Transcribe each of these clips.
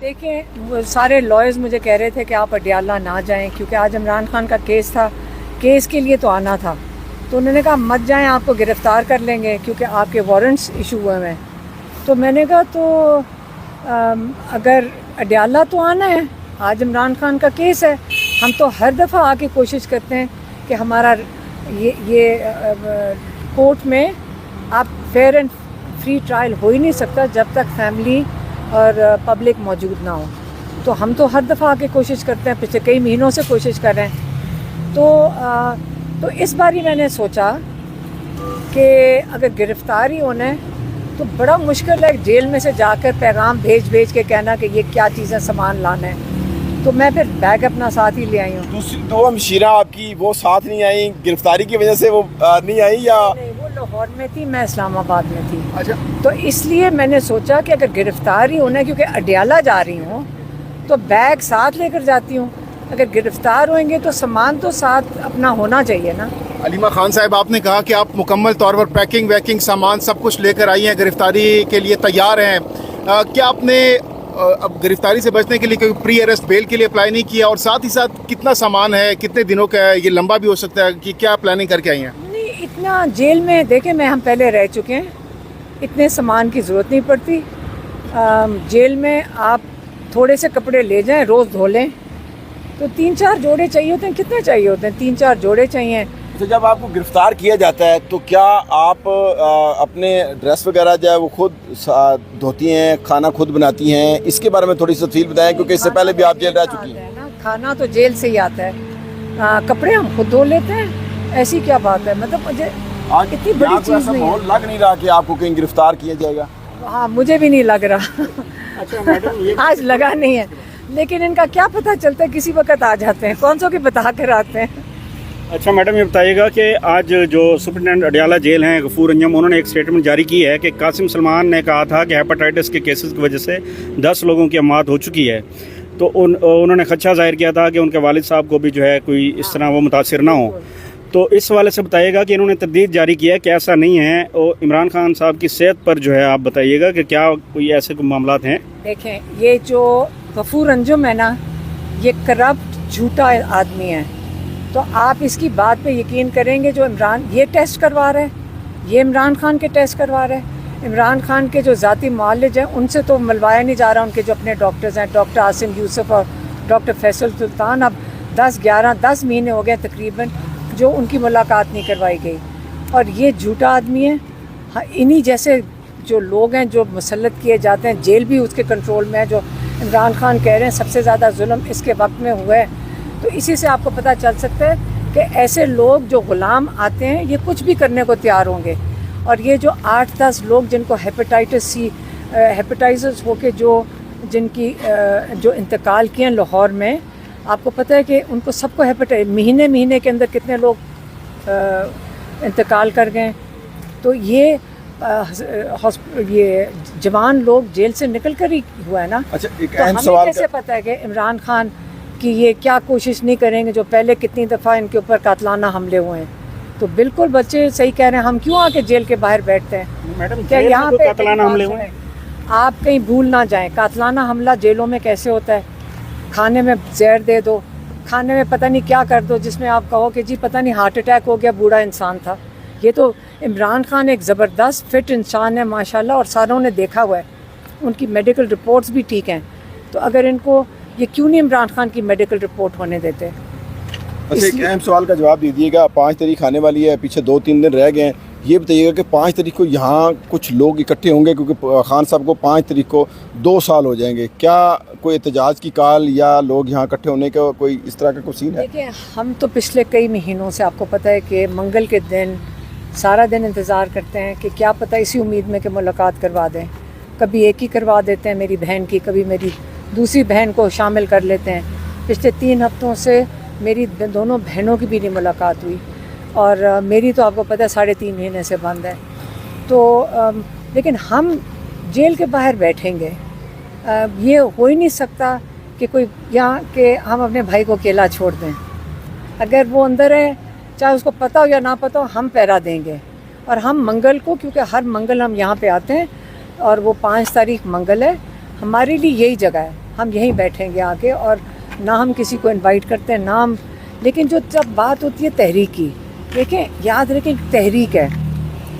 دیکھیں وہ سارے لائرز مجھے کہہ رہے تھے کہ آپ اڈیالہ نہ جائیں کیونکہ آج عمران خان کا کیس تھا، کیس کے لیے تو آنا تھا، تو انہوں نے کہا مت جائیں، آپ کو گرفتار کر لیں گے کیونکہ آپ کے وارنٹس ایشو ہوئے ہیں۔ تو میں نے کہا تو اگر اڈیالہ تو آنا ہے، آج عمران خان کا کیس ہے، ہم تو ہر دفعہ آ کے کوشش کرتے ہیں کہ ہمارا یہ کورٹ میں آپ فیئر اینڈ فری ٹرائل ہو ہی نہیں سکتا جب تک فیملی اور پبلک موجود نہ ہو، تو ہم تو ہر دفعہ آ کے کوشش کرتے ہیں، پچھلے کئی مہینوں سے کوشش کر رہے ہیں۔ تو اس بار ہی میں نے سوچا کہ اگر گرفتار ہی ہونا ہے تو بڑا مشکل ہے جیل میں سے جا کر پیغام بھیج کے کہنا کہ یہ کیا چیزیں سامان لانا ہے، تو میں پھر بیگ اپنا ساتھ ہی لے آئی ہوں۔ دوسری دو ہمشیرہ آپ کی وہ ساتھ نہیں آئیں، گرفتاری کی وجہ سے وہ نہیں آئیں یا نہیں، وہ لاہور میں تھی، میں اسلام آباد میں تھی۔ اچھا، تو اس لیے میں نے سوچا کہ اگر گرفتار ہی ہونا ہے کیونکہ اڈیالہ جا رہی ہوں تو بیگ ساتھ لے کر جاتی ہوں، اگر گرفتار ہوئیں گے تو سامان تو ساتھ اپنا ہونا چاہیے نا۔ علیمہ خان صاحب، آپ نے کہا کہ آپ مکمل طور پر پیکنگ ویکنگ سامان سب کچھ لے کر آئی ہیں، گرفتاری کے لیے تیار ہیں، کیا آپ نے اب گرفتاری سے بچنے کے لیے کوئی پری اریسٹ بیل کے لیے اپلائی نہیں کیا؟ اور ساتھ ہی ساتھ کتنا سامان ہے، کتنے دنوں کا ہے، یہ لمبا بھی ہو سکتا ہے، کہ کیا پلاننگ کر کے آئی ہیں؟ نہیں، اتنا جیل میں دیکھیں میں ہم پہلے رہ چکے ہیں، اتنے سامان کی ضرورت نہیں پڑتی۔ جیل میں آپ تھوڑے سے کپڑے لے جائیں، روز دھو لیں، تو 3-4 جوڑے چاہیے ہوتے ہیں۔ کتنے چاہیے ہوتے ہیں؟ 3-4 جوڑے چاہیے۔ تو جب آپ کو گرفتار کیا جاتا ہے تو کیا آپ اپنے ڈریس وغیرہ جو ہے وہ خود دھوتی ہیں، کھانا خود بناتی ہیں؟ اس کے بارے میں تھوڑی سی تفصیل بتائیں کیونکہ اس سے پہلے بھی آپ جیل رہ چکی ہیں۔ کھانا تو جیل سے ہی آتا ہے، کپڑے ہم خود دھو لیتے ہیں، ایسی کیا بات ہے؟ مطلب مجھے آج اتنی بڑی یہاں تو چیز ایسا نہیں ماحول ہے۔ لگ نہیں رہا کہ آپ کو کہیں گرفتار کیا جائے گا۔ ہاں، مجھے بھی نہیں لگ رہا، آج لگا نہیں ہے، لیکن ان کا کیا پتہ چلتا ہے، کسی وقت آ جاتے ہیں، کون سو کی بتا کر آتے ہیں۔ اچھا میڈم، یہ بتائیے گا کہ آج جو سپرنٹینڈنٹ اڈیالہ جیل ہیں غفور انجم، انہوں نے ایک سٹیٹمنٹ جاری کی ہے کہ قاسم سلمان نے کہا تھا کہ ہیپاٹائٹس کے کیسز کی وجہ سے 10 لوگوں کی اموات ہو چکی ہے، تو انہوں نے خدشہ ظاہر کیا تھا کہ ان کے والد صاحب کو بھی جو ہے کوئی اس طرح وہ متاثر نہ ہو، تو اس حوالے سے بتائیے گا کہ انہوں نے تردید جاری کی ہے کہ ایسا نہیں ہے، اور عمران خان صاحب کی صحت پر جو ہے آپ بتائیے گا کہ کیا کوئی ایسے کوئی معاملات ہیں؟ دیکھیں، یہ جو غفور انجم ہے نا، یہ کرپٹ جھوٹا آدمی ہے، تو آپ اس کی بات پہ یقین کریں گے؟ جو عمران یہ ٹیسٹ کروا رہے ہیں، یہ عمران خان کے ٹیسٹ کروا رہے ہیں، عمران خان کے جو ذاتی معالج ہیں ان سے تو ملوایا نہیں جا رہا، ان کے جو اپنے ڈاکٹرز ہیں، ڈاکٹر عاصم یوسف اور ڈاکٹر فیصل سلطان، اب 10 مہینے ہو گئے تقریباً جو ان کی ملاقات نہیں کروائی گئی، اور یہ جھوٹا آدمی ہے۔ انہی جیسے جو لوگ ہیں جو مسلط کیے جاتے ہیں، جیل بھی اس کے کنٹرول میں ہے، جو عمران خان کہہ رہے ہیں سب سے زیادہ ظلم اس کے وقت میں ہوا ہے، تو اسی سے آپ کو پتہ چل سکتا ہے کہ ایسے لوگ جو غلام آتے ہیں یہ کچھ بھی کرنے کو تیار ہوں گے، اور یہ جو 8-10 لوگ جن کو ہیپاٹائٹس ہو کے جن کی جو انتقال کیے ہیں لاہور میں، آپ کو پتہ ہے کہ ان کو سب کو مہینے کے اندر کتنے لوگ انتقال کر گئے، تو یہ جوان لوگ جیل سے نکل کر ہی ہوا ہے نا۔ اچھا، ایک تو اہم ہمیں سوال کیسے پتہ ہے کہ عمران خان کہ یہ کیا کوشش نہیں کریں گے جو پہلے کتنی دفعہ ان کے اوپر قاتلانہ حملے ہوئے ہیں؟ تو بالکل بچے صحیح کہہ رہے ہیں، ہم کیوں آ کے جیل کے باہر بیٹھتے ہیں؟ میڈم، کیا یہاں پہ قاتلانہ حملے ہوئے؟ آپ کہیں بھول نہ جائیں، قاتلانہ حملہ جیلوں میں کیسے ہوتا ہے؟ کھانے میں زہر دے دو، کھانے میں پتہ نہیں کیا کر دو جس میں آپ کہو کہ جی پتہ نہیں ہارٹ اٹیک ہو گیا، بوڑھا انسان تھا۔ یہ تو عمران خان ایک زبردست فٹ انسان ہے ماشاءاللہ، اور ساروں نے دیکھا ہوا ہے، ان کی میڈیکل رپورٹس بھی ٹھیک ہیں، تو اگر ان کو یہ کیوں نہیں عمران خان کی میڈیکل رپورٹ ہونے دیتے؟ اچھا، ایک اہم سوال کا جواب دیجیے گا، 5 تاریخ آنے والی ہے، پیچھے 2-3 دن رہ گئے ہیں، یہ بتائیے گا کہ 5 تاریخ کو یہاں کچھ لوگ اکٹھے ہوں گے کیونکہ خان صاحب کو 5 تاریخ کو 2 سال ہو جائیں گے، کیا کوئی احتجاج کی کال یا لوگ یہاں اکٹھے ہونے کا کوئی اس طرح کا کوئی سین ہے؟ دیکھیں، ہم تو پچھلے کئی مہینوں سے آپ کو پتہ ہے کہ منگل کے دن سارا دن انتظار کرتے ہیں کہ کیا پتہ اسی امید میں کہ ملاقات کروا دیں، کبھی ایک ہی کروا دیتے ہیں میری بہن کی، کبھی میری دوسری بہن کو شامل کر لیتے ہیں۔ پچھلے 3 ہفتوں سے میری دونوں بہنوں کی بھی نہیں ملاقات ہوئی، اور میری تو آپ کو پتہ ہے 3.5 مہینے سے بند ہے، تو لیکن ہم جیل کے باہر بیٹھیں گے، یہ ہو ہی نہیں سکتا کہ کوئی یہاں کہ ہم اپنے بھائی کو اکیلا چھوڑ دیں، اگر وہ اندر ہے چاہے اس کو پتہ ہو یا نہ پتہ ہو، ہم پہرا دیں گے، اور ہم منگل کو، کیونکہ ہر منگل ہم یہاں پہ آتے ہیں اور وہ 5 تاریخ منگل ہے، ہمارے لیے یہی جگہ ہے، ہم یہیں بیٹھیں گے آ کے, اور نہ ہم کسی کو انوائٹ کرتے ہیں, نہ ہم, لیکن جب بات ہوتی ہے تحریک کی, دیکھیں یاد رکھیں تحریک ہے,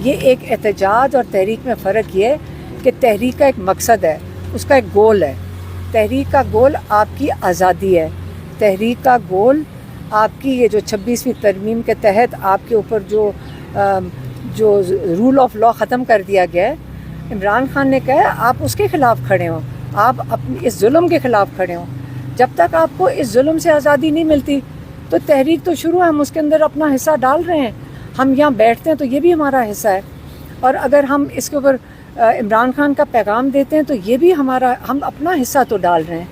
یہ ایک احتجاج اور تحریک میں فرق یہ ہے کہ تحریک کا ایک مقصد ہے, اس کا ایک گول ہے. تحریک کا گول آپ کی آزادی ہے, تحریک کا گول آپ کی یہ جو 26ویں ترمیم کے تحت آپ کے اوپر جو رول آف لا ختم کر دیا گیا ہے, عمران خان نے کہا آپ اس کے خلاف کھڑے ہوں, آپ اپنی اس ظلم کے خلاف کھڑے ہوں. جب تک آپ کو اس ظلم سے آزادی نہیں ملتی تو تحریک تو شروع ہے, ہم اس کے اندر اپنا حصہ ڈال رہے ہیں. ہم یہاں بیٹھتے ہیں تو یہ بھی ہمارا حصہ ہے, اور اگر ہم اس کے اوپر عمران خان کا پیغام دیتے ہیں تو یہ بھی ہم اپنا حصہ تو ڈال رہے ہیں.